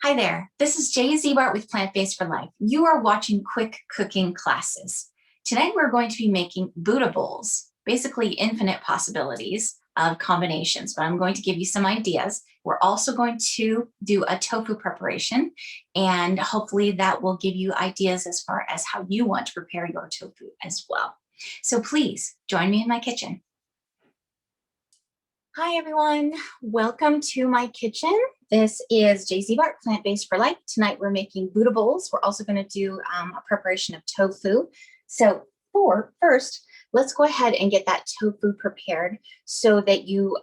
Hi there, this is Ziebart with Plant-Based for Life. You are watching Quick Cooking Classes. Today we're going to be making Buddha bowls, basically infinite possibilities of combinations, but I'm going to give you some ideas. We're also going to do a tofu preparation, and hopefully that will give you ideas as far as how you want to prepare your tofu as well. So please join me in my kitchen. Hi everyone, welcome to my kitchen. This is Ziebart, Plant-Based for Life. Tonight we're making Buddha bowls. We're also going to do a preparation of tofu. So first, let's go ahead and get that tofu prepared so that you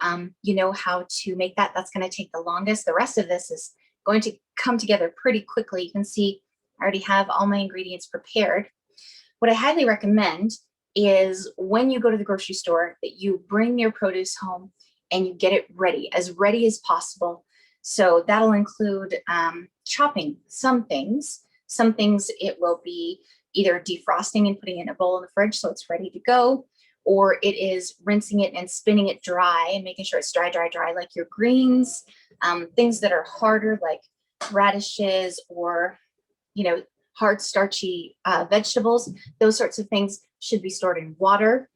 know how to make that. That's going to take the longest. The rest of this is going to come together pretty quickly. You can see I already have all my ingredients prepared. What I highly recommend is when you go to the grocery store that you bring your produce home and you get it ready as possible. So that'll include chopping some things. Some things it will be either defrosting and putting it in a bowl in the fridge so it's ready to go, or it is rinsing it and spinning it dry and making sure it's dry, like your greens. Things that are harder like radishes or, hard starchy vegetables, those sorts of things should be stored in water.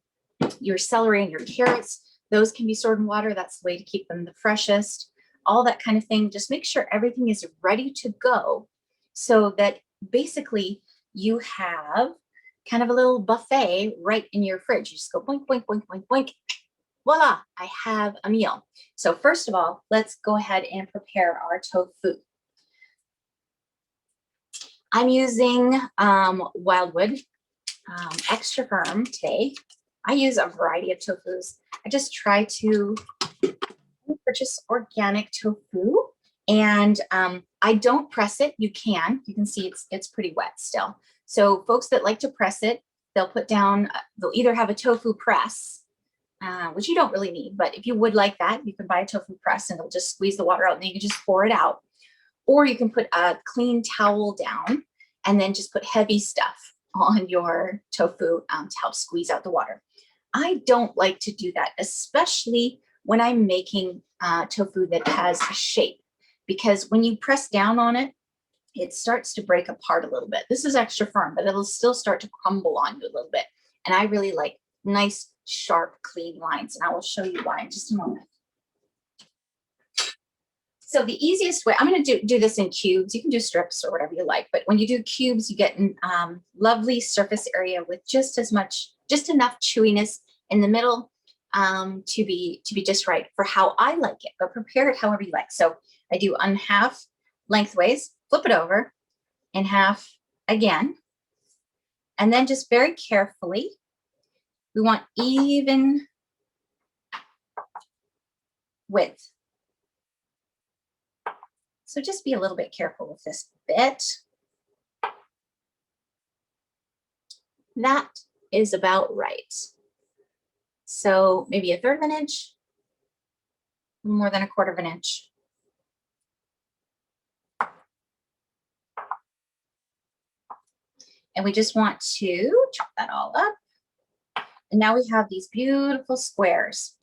Your celery and your carrots, those can be stored in water. That's the way to keep them the freshest. All that kind of thing. Just make sure everything is ready to go so that basically you have kind of a little buffet right in your fridge. You just go boink, boink, boink, boink, boink. Voila, I have a meal. So first of all, let's go ahead and prepare our tofu. I'm using Wildwood extra firm today. I use a variety of tofus. I just try to purchase organic tofu, and I don't press it. You can see it's pretty wet still. So folks that like to press it, they'll either have a tofu press, which you don't really need, but if you would like that, you can buy a tofu press and it'll just squeeze the water out and then you can just pour it out. Or you can put a clean towel down and then just put heavy stuff on your tofu to help squeeze out the water. I don't like to do that, especially when I'm making tofu that has a shape, because when you press down on it, it starts to break apart a little bit. This is extra firm, but it'll still start to crumble on you a little bit. And I really like nice, sharp, clean lines. And I will show you why in just a moment. So the easiest way, I'm going to do this in cubes. You can do strips or whatever you like, but when you do cubes, you get lovely surface area with just enough chewiness in the middle to be just right for how I like it, but prepare it however you like. So I do on half lengthways, flip it over, in half again, and then just very carefully, we want even width. So just be a little bit careful with this bit. That is about right. So maybe 1/3 of an inch, more than 1/4 of an inch. And we just want to chop that all up. And now we have these beautiful squares.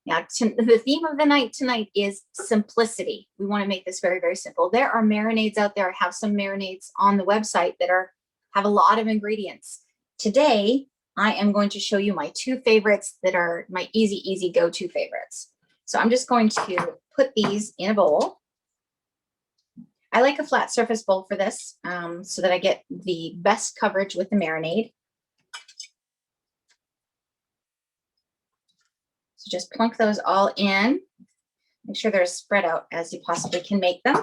Now, the theme of the night tonight is simplicity. We want to make this very, very simple. There are marinades out there. I have some marinades on the website that have a lot of ingredients. Today, I am going to show you my 2 favorites that are my easy go-to favorites. So I'm just going to put these in a bowl. I like a flat surface bowl for this so that I get the best coverage with the marinade. So just plunk those all in. Make sure they're as spread out as you possibly can make them.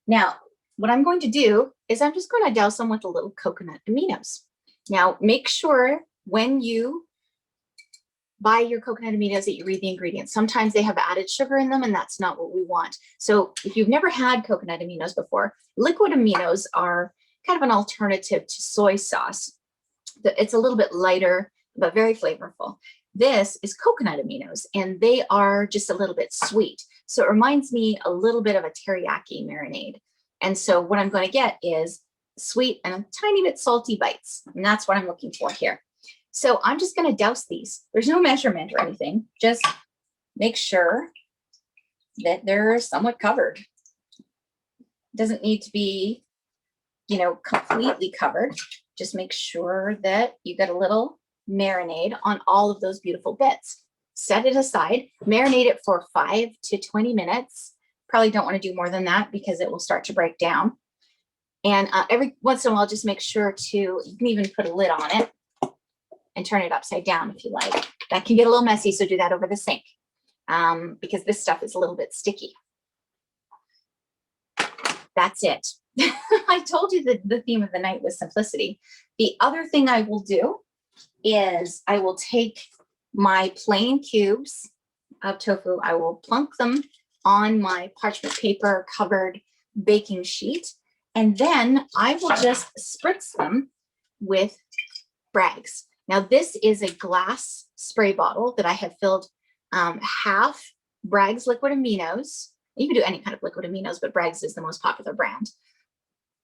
Now, what I'm going to do is I'm just going to douse them with a little coconut aminos. Now, make sure when you buy your coconut aminos that you read the ingredients. Sometimes they have added sugar in them, and that's not what we want. So if you've never had coconut aminos before, liquid aminos are kind of an alternative to soy sauce. It's a little bit lighter, but very flavorful. This is coconut aminos, and they are just a little bit sweet. So it reminds me a little bit of a teriyaki marinade. And so what I'm going to get is sweet and a tiny bit salty bites. And that's what I'm looking for here. So I'm just going to douse these. There's no measurement or anything. Just make sure that they're somewhat covered. Doesn't need to be, you know, completely covered. Just make sure that you get a little marinade on all of those beautiful bits. Set it aside, marinate it for 5 to 20 minutes. Probably don't want to do more than that because it will start to break down. And every once in a while, just make sure to, you can even put a lid on it and turn it upside down if you like. That can get a little messy, so do that over the sink because this stuff is a little bit sticky. That's it. I told you that the theme of the night was simplicity. The other thing I will do is I will take my plain cubes of tofu, I will plunk them on my parchment paper covered baking sheet, and then I will just spritz them with Bragg's. Now this is a glass spray bottle that I have filled half Bragg's liquid aminos. You can do any kind of liquid aminos, but Bragg's is the most popular brand.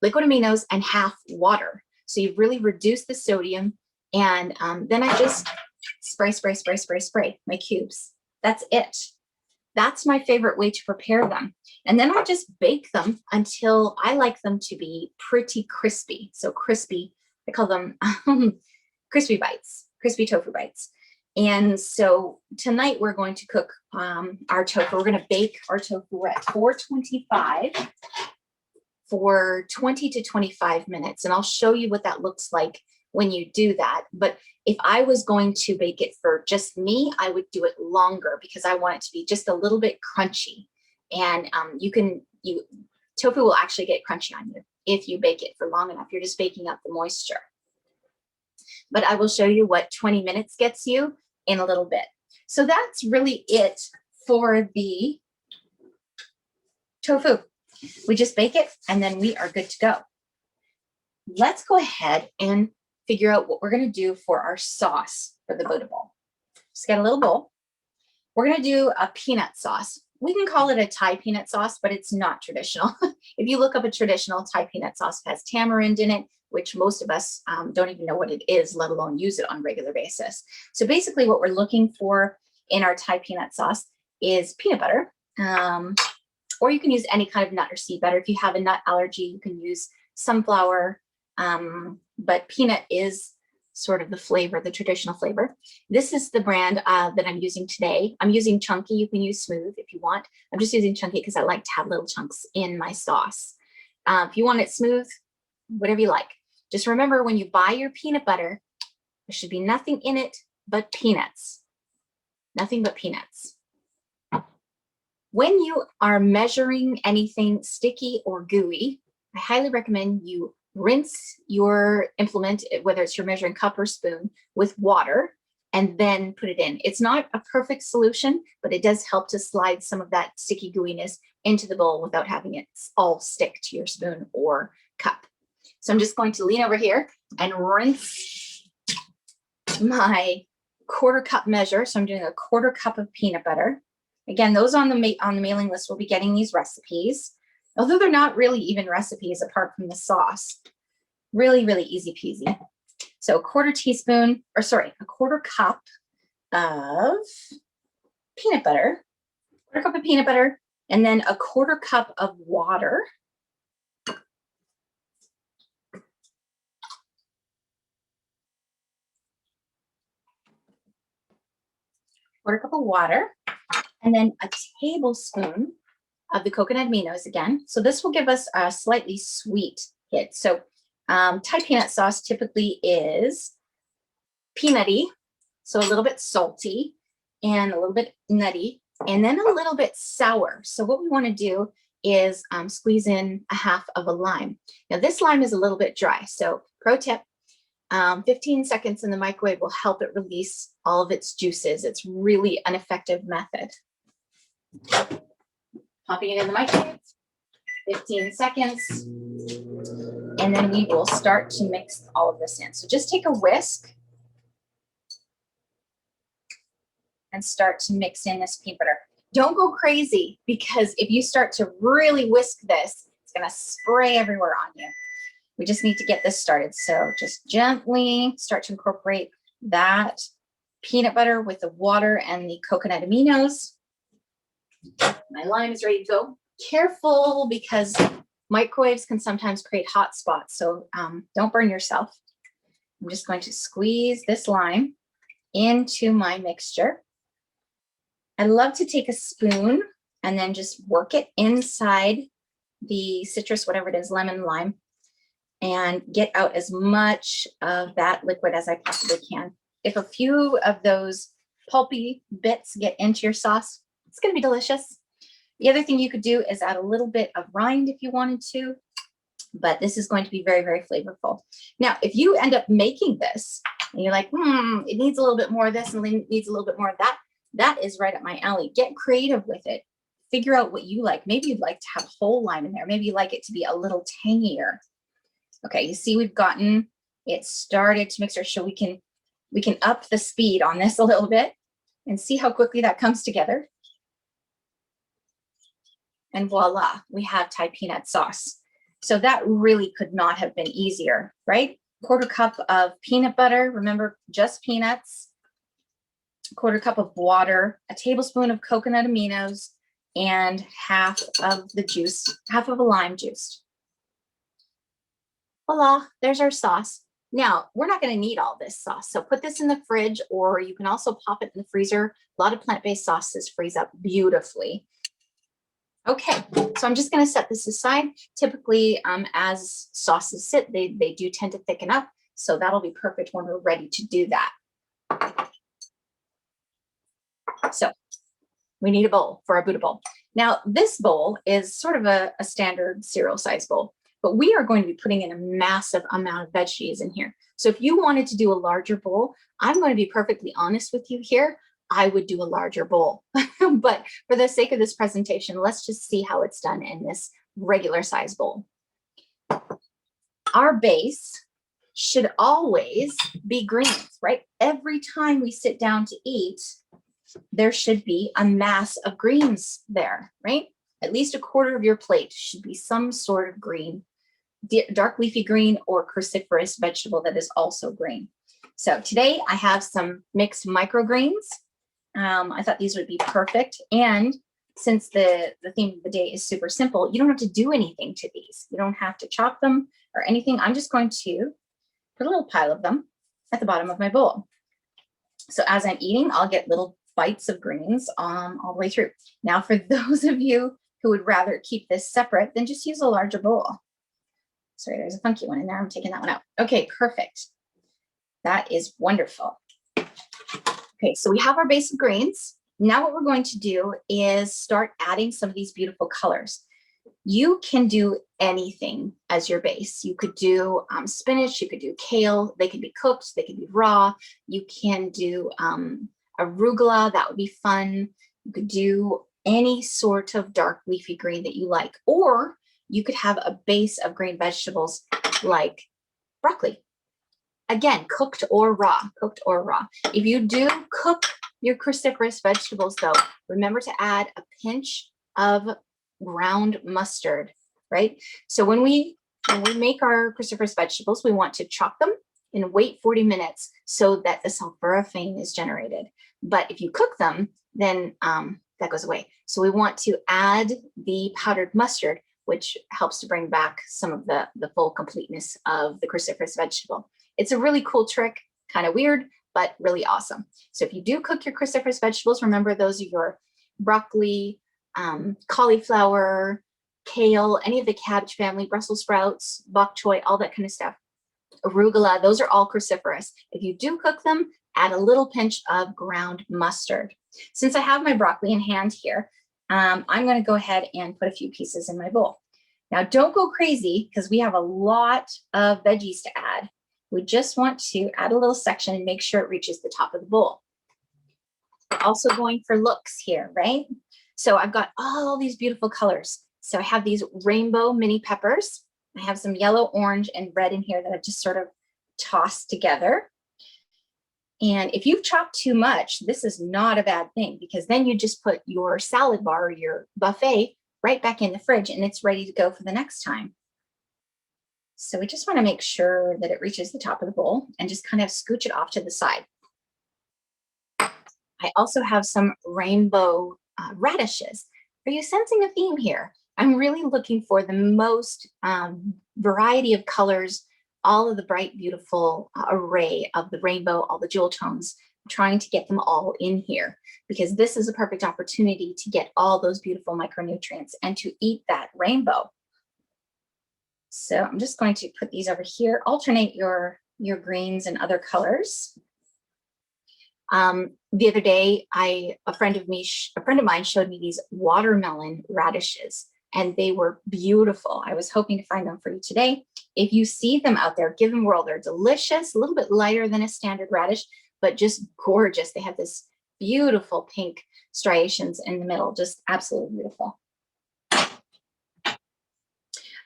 Liquid aminos and half water. So you've really reduced the sodium. And then I just spray my cubes. That's it. That's my favorite way to prepare them. And then I just bake them until I like them to be pretty crispy. So crispy, I call them crispy bites, crispy tofu bites. And so tonight we're going to cook our tofu. We're going to bake our tofu at 425 for 20 to 25 minutes. And I'll show you what that looks like when you do that. But if I was going to bake it for just me, I would do it longer because I want it to be just a little bit crunchy. And tofu will actually get crunchy on you if you bake it for long enough. You're just baking up the moisture. But I will show you what 20 minutes gets you in a little bit. So that's really it for the tofu. We just bake it and then we are good to go. Let's go ahead and figure out what we're going to do for our sauce for the Buddha bowl. Just get a little bowl. We're going to do a peanut sauce. We can call it a Thai peanut sauce, but it's not traditional. If you look up a traditional Thai peanut sauce, it has tamarind in it, which most of us don't even know what it is, let alone use it on a regular basis. So basically what we're looking for in our Thai peanut sauce is peanut butter, or you can use any kind of nut or seed butter. If you have a nut allergy, you can use sunflower, but peanut is sort of the flavor, the traditional flavor. This is the brand that I'm using today. I'm using chunky. You can use smooth if you want. I'm just using chunky because I like to have little chunks in my sauce. If you want it smooth, whatever you like. Just remember when you buy your peanut butter, there should be nothing in it but peanuts. Nothing but peanuts. When you are measuring anything sticky or gooey, I highly recommend you rinse your implement, whether it's your measuring cup or spoon, with water and then put it in. It's not a perfect solution, but it does help to slide some of that sticky gooiness into the bowl without having it all stick to your spoon or cup. So I'm just going to lean over here and rinse my 1/4 cup measure. So I'm doing a 1/4 cup of peanut butter. Again, those on the mailing list will be getting these recipes, although they're not really even recipes apart from the sauce. Really, really easy peasy. So a 1/4 teaspoon, or sorry, a 1/4 cup of peanut butter, 1/4 cup of peanut butter, and then a 1/4 cup of water. 1/4 cup of water, and then a tablespoon of the coconut aminos again. So this will give us a slightly sweet hit. So Thai peanut sauce typically is peanutty, so a little bit salty and a little bit nutty, and then a little bit sour. So what we want to do is squeeze in a half of a lime. Now this lime is a little bit dry, so pro tip, 15 seconds in the microwave will help it release all of its juices. It's really an effective method. Popping it in the microwave, 15 seconds, and then we will start to mix all of this in. So just take a whisk and start to mix in this peanut butter. Don't go crazy, because if you start to really whisk this, it's going to spray everywhere on you. We just need to get this started. So just gently start to incorporate that peanut butter with the water and the coconut aminos. My lime is ready to go. Careful, because Microwaves can sometimes create hot spots, so don't burn yourself. I'm just going to squeeze this lime into my mixture. I love to take a spoon and then just work it inside the citrus, whatever it is, lemon, lime, and get out as much of that liquid as I possibly can. If a few of those pulpy bits get into your sauce, it's going to be delicious. The other thing you could do is add a little bit of rind if you wanted to, but this is going to be very, very flavorful. Now, if you end up making this and you're like, it needs a little bit more of this and it needs a little bit more of that, that is right up my alley. Get creative with it. Figure out what you like. Maybe you'd like to have whole lime in there. Maybe you like it to be a little tangier. Okay, you see we've gotten it started to mix, so we can up the speed on this a little bit and see how quickly that comes together. And voila, we have Thai peanut sauce. So that really could not have been easier, right? 1/4 cup of peanut butter, remember, just peanuts, 1/4 cup of water, a tablespoon of coconut aminos, and half of a lime juice. Voila, there's our sauce. Now, we're not going to need all this sauce, so put this in the fridge, or you can also pop it in the freezer. A lot of plant-based sauces freeze up beautifully. Okay, so I'm just going to set this aside. Typically, as sauces sit, they do tend to thicken up, so that'll be perfect when we're ready to do that. So we need a bowl for our Buddha bowl. Now, this bowl is sort of a standard cereal size bowl, but we are going to be putting in a massive amount of veggies in here. So if you wanted to do a larger bowl, I'm going to be perfectly honest with you here, I would do a larger bowl. But for the sake of this presentation, let's just see how it's done in this regular size bowl. Our base should always be greens, right? Every time we sit down to eat, there should be a mass of greens there, right? At least 1/4 of your plate should be some sort of green, dark leafy green or cruciferous vegetable that is also green. So today I have some mixed microgreens. I thought these would be perfect. And since the theme of the day is super simple, you don't have to do anything to these. You don't have to chop them or anything. I'm just going to put a little pile of them at the bottom of my bowl. So as I'm eating, I'll get little bites of greens all the way through. Now, for those of you who would rather keep this separate, then just use a larger bowl. Sorry, there's a funky one in there. I'm taking that one out. Okay, perfect. That is wonderful. Okay, so we have our basic greens. Now what we're going to do is start adding some of these beautiful colors. You can do anything as your base. You could do spinach, you could do kale, they can be cooked, they can be raw. You can do arugula, that would be fun. You could do any sort of dark leafy green that you like, or you could have a base of green vegetables like broccoli. Again, cooked or raw, cooked or raw. If you do cook your cruciferous vegetables though, remember to add a pinch of ground mustard, right? So when we make our cruciferous vegetables, we want to chop them and wait 40 minutes so that the sulforaphane is generated. But if you cook them, then that goes away. So we want to add the powdered mustard, which helps to bring back some of the full completeness of the cruciferous vegetable. It's a really cool trick, kind of weird, but really awesome. So if you do cook your cruciferous vegetables, remember those are your broccoli, cauliflower, kale, any of the cabbage family, Brussels sprouts, bok choy, all that kind of stuff. Arugula, those are all cruciferous. If you do cook them, add a little pinch of ground mustard. Since I have my broccoli in hand here, I'm going to go ahead and put a few pieces in my bowl. Now, don't go crazy because we have a lot of veggies to add. We just want to add a little section and make sure it reaches the top of the bowl. We're also going for looks here, right? So I've got all these beautiful colors. So I have these rainbow mini peppers. I have some yellow, orange, and red in here that I've just sort of tossed together. And if you've chopped too much, this is not a bad thing because then you just put your salad bar or your buffet right back in the fridge and it's ready to go for the next time. So we just want to make sure that it reaches the top of the bowl and just kind of scooch it off to the side. I also have some rainbow radishes. Are you sensing a theme here? I'm really looking for the most variety of colors, all of the bright, beautiful array of the rainbow, all the jewel tones, trying to get them all in here, because this is a perfect opportunity to get all those beautiful micronutrients and to eat that rainbow. So I'm just going to put these over here, alternate your greens and other colors. The other day, a friend of mine showed me these watermelon radishes, and they were beautiful. I was hoping to find them for you today. If you see them out there, give them a whirl. They're delicious, a little bit lighter than a standard radish, but just gorgeous. They have this beautiful pink striations in the middle, just absolutely beautiful.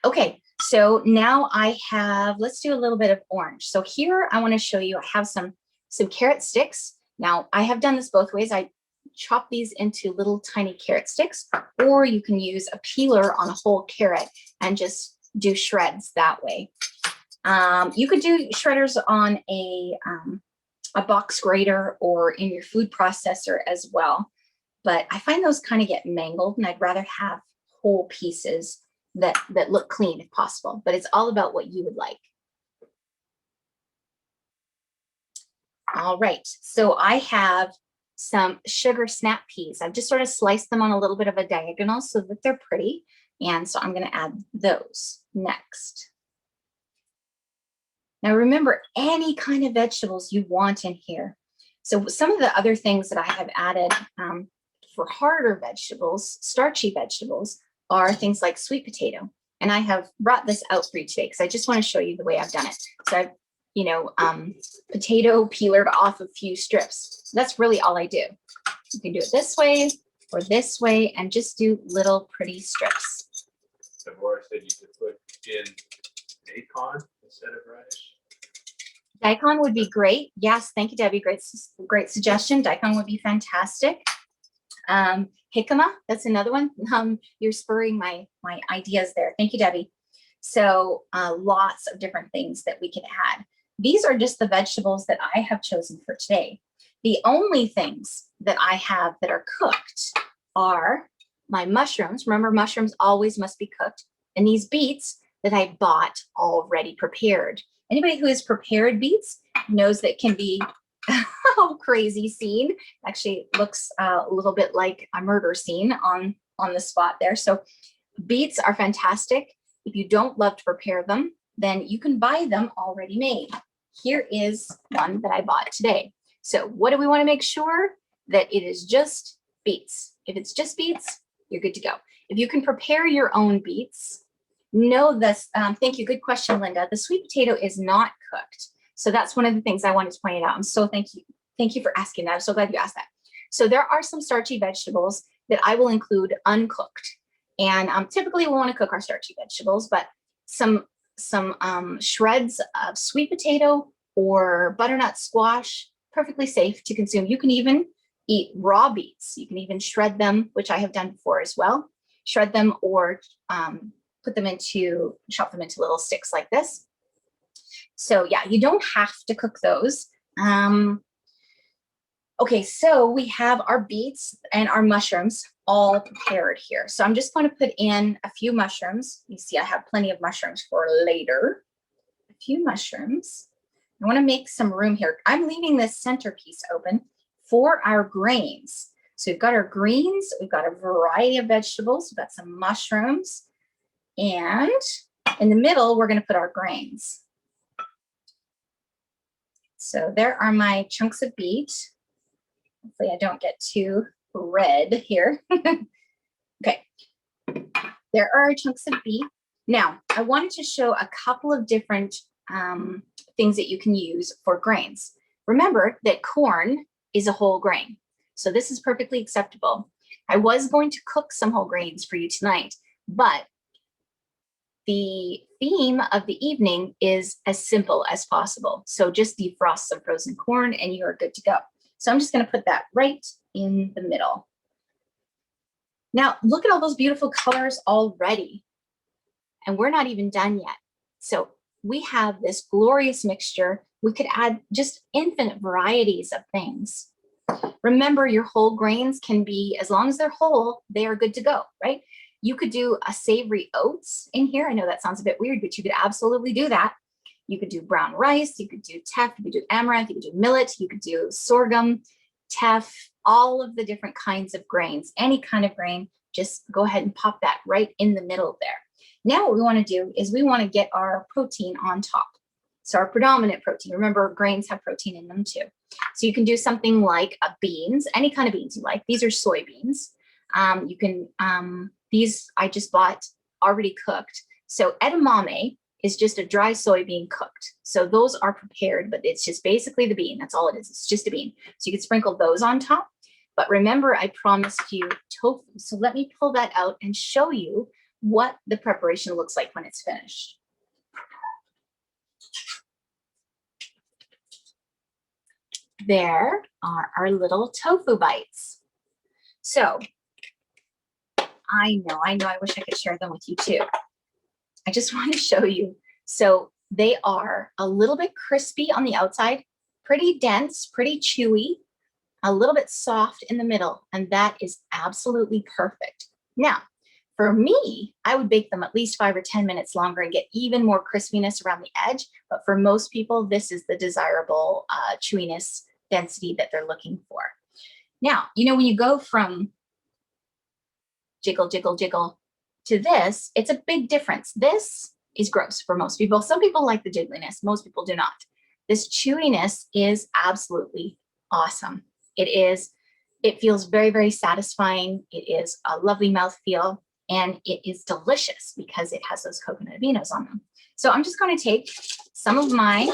Okay, so now I have, let's do a little bit of orange. So here I want to show you, I have some carrot sticks. Now I have done this both ways. I chop these into little tiny carrot sticks, or you can use a peeler on a whole carrot and just do shreds that way. You could do shredders on a box grater or in your food processor as well, but I find those kind of get mangled, and I'd rather have whole pieces that look clean if possible, but it's all about what you would like. All right, so I have some sugar snap peas. I've just sort of sliced them on a little bit of a diagonal so that they're pretty. And so I'm going to add those next. Now remember, any kind of vegetables you want in here. So some of the other things that I have added for harder vegetables, starchy vegetables, are things like sweet potato. And I have brought this out for you today because I just want to show you the way I've done it. So I've, potato peelered off a few strips. That's really all I do. You can do it this way or this way and just do little pretty strips. So Laura said you could put in daikon instead of radish. Daikon would be great. Yes, thank you, Debbie. Great suggestion. Daikon would be fantastic. Jicama, that's another one. You're spurring my ideas there. Thank you, Debbie. So lots of different things that we could add. These are just the vegetables that I have chosen for today. The only things that I have that are cooked are my mushrooms. Remember, mushrooms always must be cooked. And these beets that I bought already prepared. Anybody who has prepared beets knows that can be a crazy scene. Actually, it looks a little bit like a murder scene on the spot there. So beets are fantastic. If you don't love to prepare them, then you can buy them already made. Here is one that I bought today. So what do we want to make sure? That it is just beets. If it's just beets, you're good to go. If you can prepare your own beets, know this. Thank you. Good question, Linda. The sweet potato is not cooked. So that's one of the things I wanted to point out. And so thank you for asking that. I'm so glad you asked that. So there are some starchy vegetables that I will include uncooked. And typically we want to cook our starchy vegetables, but some shreds of sweet potato or butternut squash, perfectly safe to consume. You can even eat raw beets. You can even shred them, which I have done before as well. Shred them or chop them into little sticks like this. So yeah, you don't have to cook those. Okay, so we have our beets and our mushrooms all prepared here. So I'm just going to put in a few mushrooms. You see, I have plenty of mushrooms for later. A few mushrooms. I want to make some room here. I'm leaving this centerpiece open for our grains. So we've got our greens, we've got a variety of vegetables, we've got some mushrooms, and in the middle, we're going to put our grains. So there are my chunks of beet. Hopefully I don't get too red here. Okay, there are our chunks of beet. Now, I wanted to show a couple of different things that you can use for grains. Remember that corn is a whole grain, so this is perfectly acceptable. I was going to cook some whole grains for you tonight, but the theme of the evening is as simple as possible. So just defrost some frozen corn and you're good to go. So I'm just going to put that right in the middle. Now, look at all those beautiful colors already. And we're not even done yet. So we have this glorious mixture. We could add just infinite varieties of things. Remember, your whole grains can be, as long as they're whole, they are good to go, right? You could do a savory oats in here. I know that sounds a bit weird, but you could absolutely do that. You could do brown rice, you could do teff, you could do amaranth, you could do millet, you could do sorghum, teff, all of the different kinds of grains, any kind of grain, just go ahead and pop that right in the middle there. Now what we want to do is we want to get our protein on top. So our predominant protein, remember grains have protein in them too. So you can do something like beans, any kind of beans you like. These are soybeans. You can, these I just bought already cooked. So edamame is just a dry soybean cooked. So those are prepared, but it's just basically the bean. That's all it is. It's just a bean. So you can sprinkle those on top. But remember, I promised you tofu. So let me pull that out and show you what the preparation looks like when it's finished. There are our little tofu bites. So I know, I wish I could share them with you too. I just want to show you. So they are a little bit crispy on the outside, pretty dense, pretty chewy, a little bit soft in the middle, and that is absolutely perfect. Now, for me, I would bake them at least 5 or 10 minutes longer and get even more crispiness around the edge. But for most people, this is the desirable chewiness density that they're looking for. Now, you know, when you go from jiggle, jiggle, jiggle to this, it's a big difference. This is gross for most people. Some people like the jiggliness. Most people do not. This chewiness is absolutely awesome. It feels very, very satisfying. It is a lovely mouthfeel, and it is delicious because it has those coconut aminos on them. So I'm just going to take some of my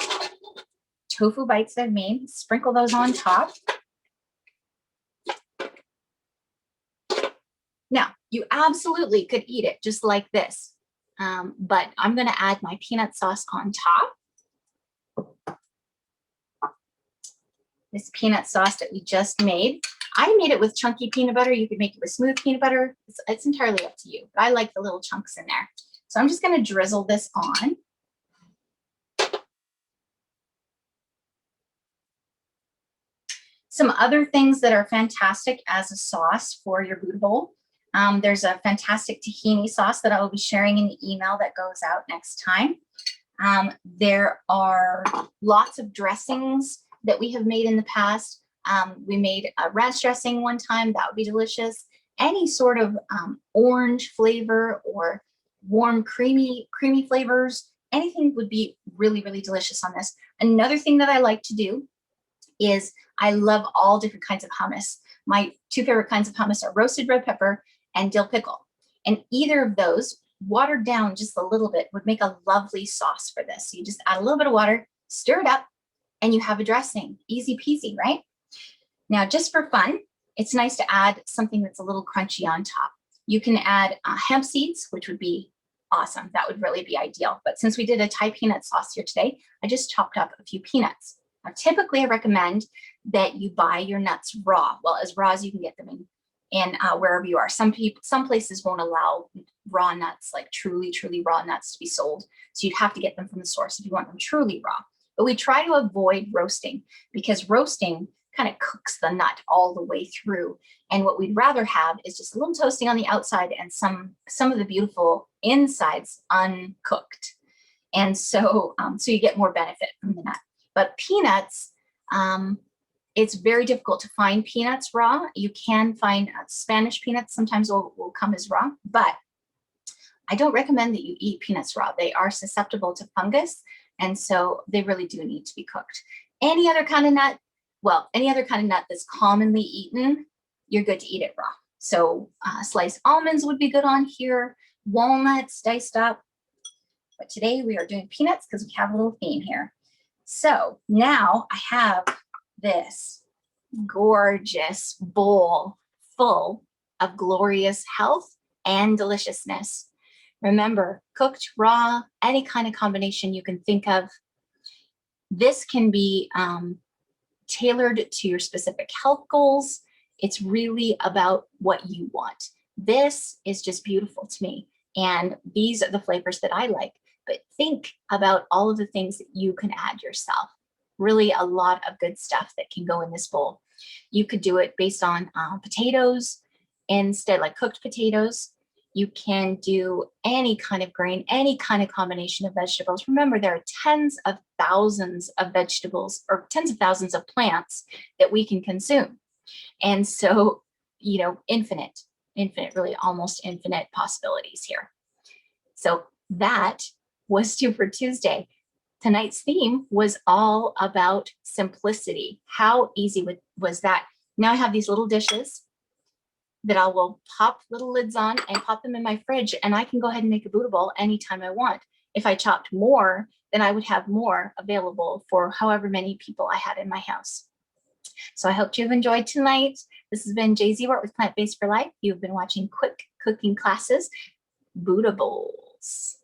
tofu bites that I've made, sprinkle those on top. Now, you absolutely could eat it just like this, but I'm going to add my peanut sauce on top. This peanut sauce that we just made. I made it with chunky peanut butter. You could make it with smooth peanut butter. It's entirely up to you, but I like the little chunks in there. So I'm just going to drizzle this on. Some other things that are fantastic as a sauce for your Buddha bowl. There's a fantastic tahini sauce that I will be sharing in the email that goes out next time. There are lots of dressings that we have made in the past. We made a ranch dressing one time. That would be delicious. Any sort of orange flavor or warm, creamy flavors, anything would be really, really delicious on this. Another thing that I like to do is I love all different kinds of hummus. My 2 favorite kinds of hummus are roasted red pepper and dill pickle. And either of those, watered down just a little bit, would make a lovely sauce for this. So you just add a little bit of water, stir it up, and you have a dressing. Easy peasy, right? Now, just for fun, it's nice to add something that's a little crunchy on top. You can add hemp seeds, which would be awesome. That would really be ideal. But since we did a Thai peanut sauce here today, I just chopped up a few peanuts. Now, typically, I recommend that you buy your nuts raw. Well, as raw as you can get them in wherever you are. Some places won't allow raw nuts, like truly raw nuts, to be sold. So you'd have to get them from the source if you want them truly raw. But we try to avoid roasting, because roasting kind of cooks the nut all the way through. And what we'd rather have is just a little toasting on the outside and some of the beautiful insides uncooked. And so, so you get more benefit from the nut. But peanuts, it's very difficult to find peanuts raw. You can find Spanish peanuts sometimes will come as raw, but I don't recommend that you eat peanuts raw. They are susceptible to fungus, and so they really do need to be cooked. Any other kind of nut, well, any other kind of nut that's commonly eaten, you're good to eat it raw. So sliced almonds would be good on here, walnuts diced up. But today we are doing peanuts because we have a little theme here. So now I have this gorgeous bowl full of glorious health and deliciousness. Remember, cooked, raw, any kind of combination you can think of. This can be tailored to your specific health goals. It's really about what you want. This is just beautiful to me. And these are the flavors that I like. But think about all of the things that you can add yourself. Really a lot of good stuff that can go in this bowl. You could do it based on potatoes instead, like cooked potatoes. You can do any kind of grain, any kind of combination of vegetables. Remember, there are tens of thousands of vegetables or tens of thousands of plants that we can consume. And so, infinite, really almost infinite possibilities here. So that was Super Tuesday. Tonight's theme was all about simplicity. How easy was that? Now I have these little dishes that I will pop little lids on and pop them in my fridge, and I can go ahead and make a Buddha bowl anytime I want. If I chopped more, then I would have more available for however many people I had in my house. So I hope you've enjoyed tonight. This has been Ziebart with Plant Based for Life. You've been watching quick cooking classes, Buddha bowls.